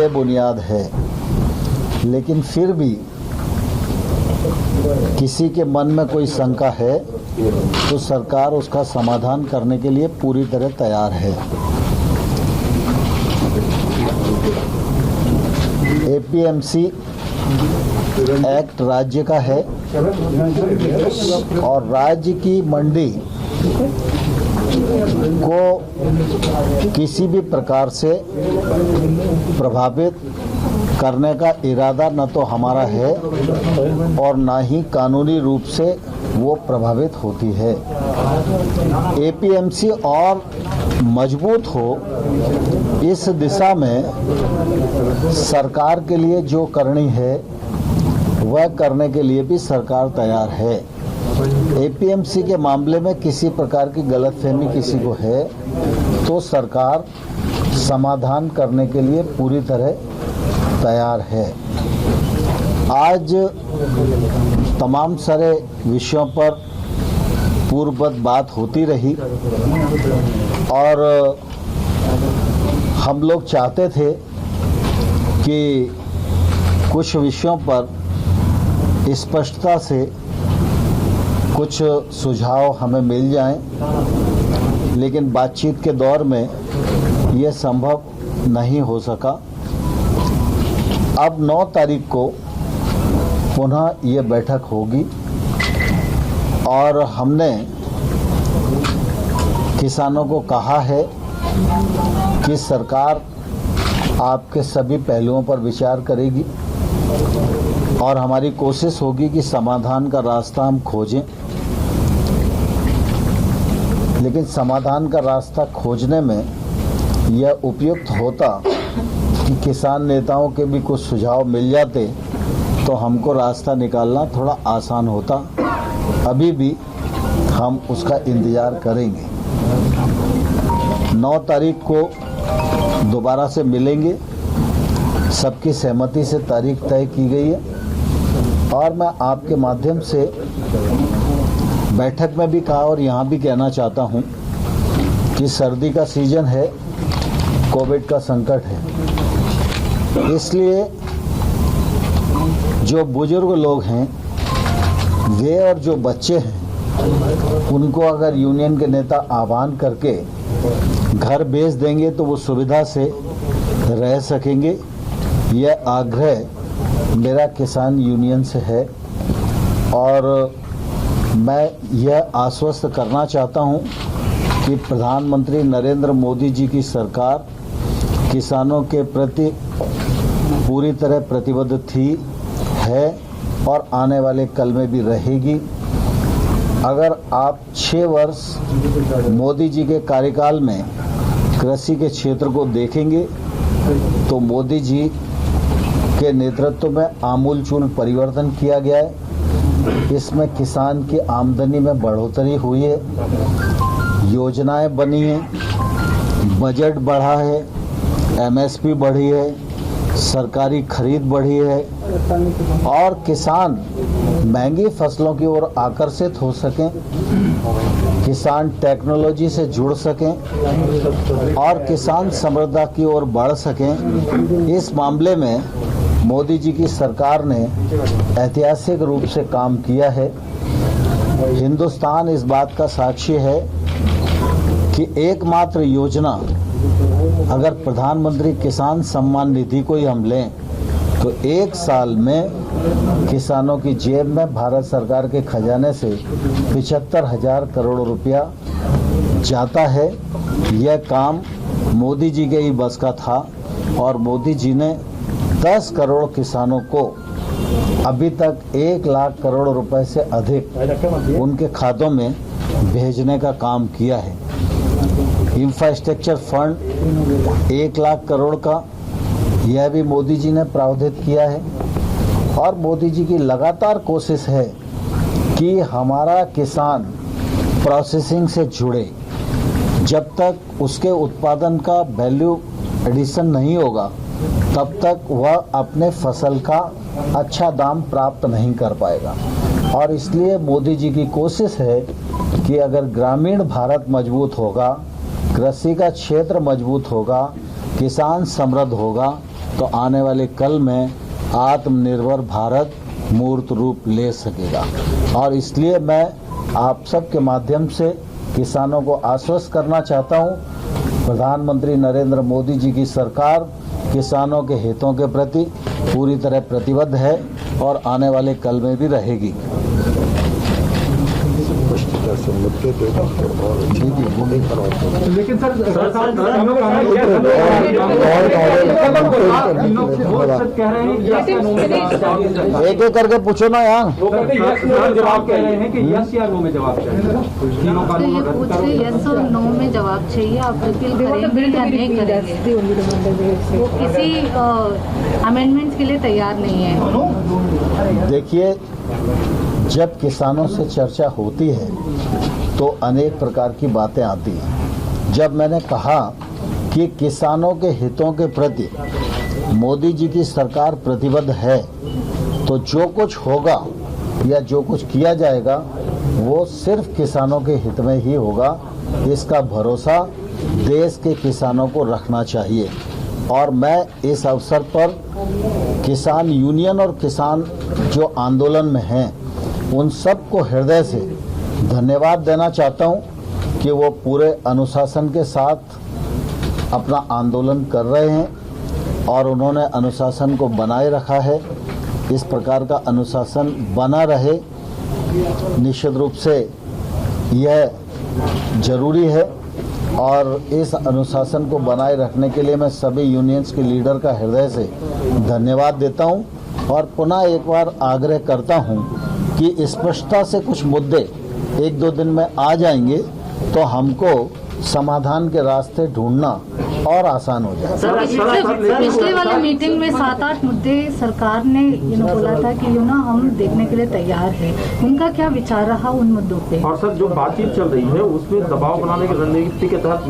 बेबुनियाद है, लेकिन फिर भी किसी के मन में कोई शंका है तो सरकार उसका समाधान करने के लिए पूरी तरह तैयार है। एपीएमसी एक्ट राज्य का है और राज्य की मंडी को किसी भी प्रकार से प्रभावित करने का इरादा न तो हमारा है और न ही कानूनी रूप से वो प्रभावित होती है। एपीएमसी और मजबूत हो इस दिशा में सरकार के लिए जो करनी है वह करने के लिए भी सरकार तैयार है। एपीएमसी के मामले में किसी प्रकार की गलतफहमी किसी को है तो सरकार समाधान करने के लिए पूरी तरह तैयार है। आज तमाम सारे विषयों पर पूर्ववत बात होती रही और हम लोग चाहते थे कि कुछ विषयों पर स्पष्टता से कुछ सुझाव हमें मिल जाएं, लेकिन बातचीत के दौर में यह संभव नहीं हो सका। अब 9 तारीख को पुनः ये बैठक होगी और हमने किसानों को कहा है कि सरकार आपके सभी पहलुओं पर विचार करेगी और हमारी कोशिश होगी कि समाधान का रास्ता हम खोजें, लेकिन समाधान का रास्ता खोजने में यह उपयुक्त होता कि किसान नेताओं के भी कुछ सुझाव मिल जाते तो हमको रास्ता निकालना थोड़ा आसान होता। अभी भी हम उसका इंतज़ार करेंगे। 9 तारीख को दोबारा से मिलेंगे, सबकी सहमति से तारीख तय की गई है और मैं आपके माध्यम से बैठक में भी कहा और यहाँ भी कहना चाहता हूँ कि सर्दी का सीजन है, कोविड का संकट है, इसलिए जो बुजुर्ग लोग हैं वे और जो बच्चे हैं उनको अगर यूनियन के नेता आह्वान करके घर भेज देंगे तो वो सुविधा से रह सकेंगे। यह आग्रह मेरा किसान यूनियन से है और मैं यह आश्वस्त करना चाहता हूं कि प्रधानमंत्री नरेंद्र मोदी जी की सरकार किसानों के प्रति पूरी तरह प्रतिबद्ध थी, है और आने वाले कल में भी रहेगी। अगर आप 6 वर्ष मोदी जी के कार्यकाल में कृषि के क्षेत्र को देखेंगे तो मोदी जी के नेतृत्व में आमूलचूल परिवर्तन किया गया है। इसमें किसान की आमदनी में बढ़ोतरी हुई है, योजनाएं बनी हैं, बजट बढ़ा है, एमएसपी बढ़ी है, सरकारी खरीद बढ़ी है और किसान महंगी फसलों की ओर आकर्षित हो सकें, किसान टेक्नोलॉजी से जुड़ सकें और किसान समृद्धि की ओर बढ़ सकें। इस मामले में मोदी जी की सरकार ने ऐतिहासिक रूप से काम किया है। हिंदुस्तान इस बात का साक्षी है कि एकमात्र योजना अगर प्रधानमंत्री किसान सम्मान निधि को ही हम लें तो 1 साल में किसानों की जेब में भारत सरकार के खजाने से 75,000 करोड़ रुपया जाता है। यह काम मोदी जी के ही बस का था और मोदी जी ने 10 करोड़ किसानों को अभी तक 1 लाख करोड़ रुपए से अधिक उनके खातों में भेजने का काम किया है। इंफ्रास्ट्रक्चर फंड 1 लाख करोड़ का यह भी मोदी जी ने प्रावधान किया है और मोदी जी की लगातार कोशिश है कि हमारा किसान प्रोसेसिंग से जुड़े। जब तक उसके उत्पादन का वैल्यू एडिशन नहीं होगा तब तक वह अपने फसल का अच्छा दाम प्राप्त नहीं कर पाएगा और इसलिए मोदी जी की कोशिश है कि अगर ग्रामीण भारत मजबूत होगा, कृषि का क्षेत्र मजबूत होगा, किसान समृद्ध होगा तो आने वाले कल में आत्मनिर्भर भारत मूर्त रूप ले सकेगा। और इसलिए मैं आप सबके माध्यम से किसानों को आश्वस्त करना चाहता हूं, प्रधानमंत्री नरेंद्र मोदी जी की सरकार किसानों के हितों के प्रति पूरी तरह प्रतिबद्ध है और आने वाले कल में भी रहेगी। लेकिन सर कह रहे हैं एक एक करके पूछो ना यार। जवाब कह रहे हैं कि यस या नो में जवाब चाहिए। यस और नो में जवाब चाहिए। आप रिपील करेंगे या नहीं करेंगे? वो किसी अमेंडमेंट्स के लिए तैयार नहीं है। देखिए, जब किसानों से चर्चा होती है तो अनेक प्रकार की बातें आती हैं। जब मैंने कहा कि किसानों के हितों के प्रति मोदी जी की सरकार प्रतिबद्ध है, तो जो कुछ होगा या जो कुछ किया जाएगा वो सिर्फ किसानों के हित में ही होगा। इसका भरोसा देश के किसानों को रखना चाहिए। और मैं इस अवसर पर किसान यूनियन और किसान जो आंदोलन में हैं उन सबको हृदय से धन्यवाद देना चाहता हूं कि वो पूरे अनुशासन के साथ अपना आंदोलन कर रहे हैं और उन्होंने अनुशासन को बनाए रखा है। इस प्रकार का अनुशासन बना रहे, निश्चित रूप से यह जरूरी है। और इस अनुशासन को बनाए रखने के लिए मैं सभी यूनियंस के लीडर का हृदय से धन्यवाद देता हूं और पुनः एक बार आग्रह करता हूं कि स्पष्टता से कुछ मुद्दे एक दो दिन में आ जाएंगे तो हमको समाधान के रास्ते ढूंढना और आसान हो जाए। पिछले वाली मीटिंग में 7-8 मुद्दे सरकार ने बोला था कि हम देखने के लिए तैयार है। उनका क्या विचार रहा उन मुद्दों पे? और सर, जो बातचीत चल रही है उसमें दबाव बनाने की रणनीति के तहत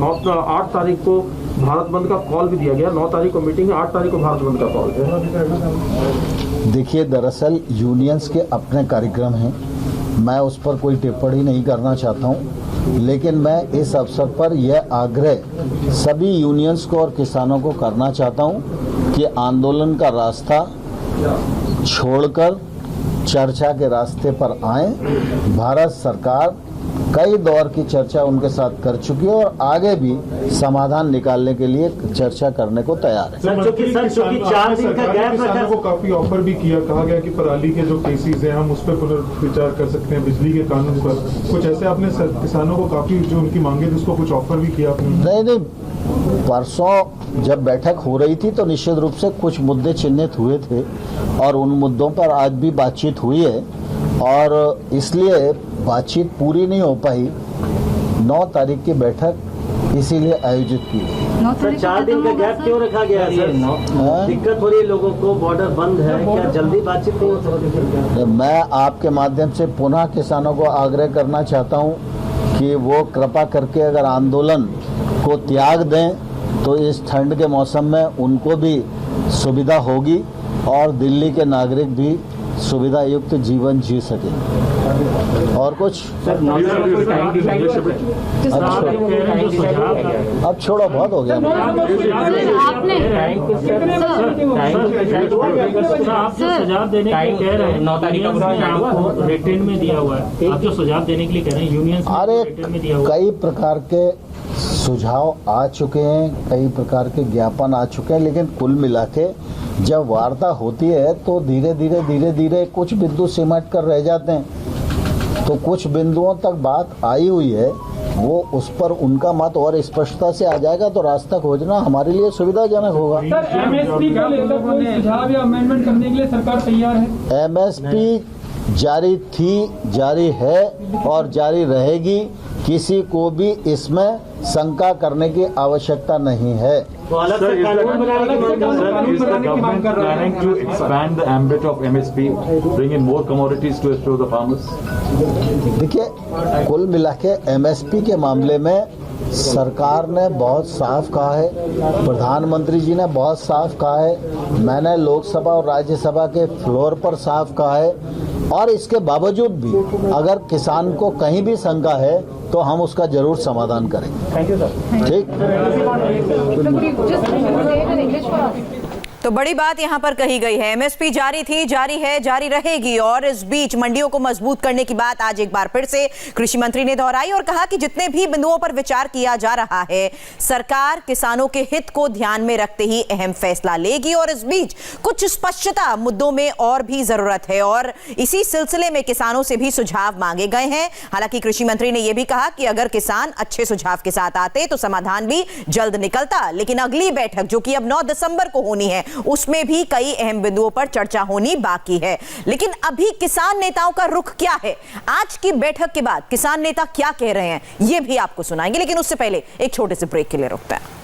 8 तारीख को भारत बंद का कॉल भी दिया गया। 9 तारीख को मीटिंग है, 8 तारीख को भारत बंद का कॉल है। देखिए, दरअसल यूनियंस के अपने कार्यक्रम हैं, मैं उस पर कोई टिप्पणी नहीं करना चाहता हूं, लेकिन मैं इस अवसर पर यह आग्रह सभी यूनियंस को और किसानों को करना चाहता हूं कि आंदोलन का रास्ता छोड़कर चर्चा के रास्ते पर आए। भारत सरकार कई दौर की चर्चा उनके साथ कर चुकी है और आगे भी समाधान निकालने के लिए चर्चा करने को तैयार है। सर, चूंकि 4 दिन का गैप किसानों को काफी ऑफर भी किया, कहा गया कि पराली के जो केसेस हैं हम उस पर पुनर्विचार कर सकते हैं, बिजली के कानून पर कुछ ऐसे आपने किसानों को काफी जो उनकी मांगे थी उसको कुछ ऑफर भी किया आपने? नहीं, परसों जब बैठक हो रही थी तो निश्चित रूप से कुछ मुद्दे चिन्हित हुए थे और उन मुद्दों पर आज भी बातचीत हुई है और इसलिए बातचीत पूरी नहीं हो पाई। 9 तारीख की बैठक इसीलिए आयोजित की। 4 दिन का गैप क्यों रखा गया सर? दिक्कत हो रही है लोगों को, बॉर्डर बंद है, क्या जल्दी बातचीत नहीं हो सकती? मैं आपके माध्यम से पुनः किसानों को आग्रह करना चाहता हूं कि वो कृपा करके अगर आंदोलन को त्याग दें तो इस ठंड के मौसम में उनको भी सुविधा होगी और दिल्ली के नागरिक भी सुविधा युक्त जीवन जी सके। और कुछ अब छोड़ो, बहुत हो गया। आप जो सुझाव देने के लिए कह रहे हैं 9 तारीख को रिटर्न में दिया हुआ है, आप जो सुझाव देने के लिए कह रहे हैं यूनियन अरे कई प्रकार के सुझाव आ चुके हैं, कई प्रकार के ज्ञापन आ चुके हैं, लेकिन कुल मिला के जब वार्ता होती है तो धीरे धीरे कुछ बिंदु सिमट कर रह जाते हैं। तो कुछ बिंदुओं तक बात आई हुई है, वो उस पर उनका मत और स्पष्टता से आ जाएगा तो रास्ता खोजना हमारे लिए सुविधाजनक होगा। सर, एमएसपी को लेकर कोई सुझाव या अमेंडमेंट करने के लिए सरकार तैयार है? एमएसपी जारी थी, जारी है और जारी रहेगी। किसी को भी इसमें शंका करने की आवश्यकता नहीं है। तो अलग से कानून बनाने की मांग कर रहे हैं to expand the ambit of MSP, bring in more commodities to assure the farmers? देखिए, कुल मिला के एमएसपी के मामले में सरकार ने बहुत साफ कहा है, प्रधानमंत्री जी ने बहुत साफ कहा है, मैंने लोकसभा और राज्यसभा के फ्लोर पर साफ कहा है और इसके बावजूद भी अगर किसान को कहीं भी शंका है तो हम उसका जरूर समाधान करेंगे। Thank you sir. ठीक। तो बड़ी बात यहां पर कही गई है, एमएसपी जारी थी, जारी है, जारी रहेगी। और इस बीच मंडियों को मजबूत करने की बात आज एक बार फिर से कृषि मंत्री ने दोहराई और कहा कि जितने भी बिंदुओं पर विचार किया जा रहा है, सरकार किसानों के हित को ध्यान में रखते ही अहम फैसला लेगी। और इस बीच कुछ स्पष्टता मुद्दों में और भी जरूरत है और इसी सिलसिले में किसानों से भी सुझाव मांगे गए हैं। हालांकि कृषि मंत्री ने यह भी कहा कि अगर किसान अच्छे सुझाव के साथ आते तो समाधान भी जल्द निकलता, लेकिन अगली बैठक जो कि अब 9 दिसंबर को होनी है, उसमें भी कई अहम बिंदुओं पर चर्चा होनी बाकी है। लेकिन अभी किसान नेताओं का रुख क्या है, आज की बैठक के बाद किसान नेता क्या कह रहे हैं, यह भी आपको सुनाएंगे। लेकिन उससे पहले एक छोटे से ब्रेक के लिए रुकते हैं।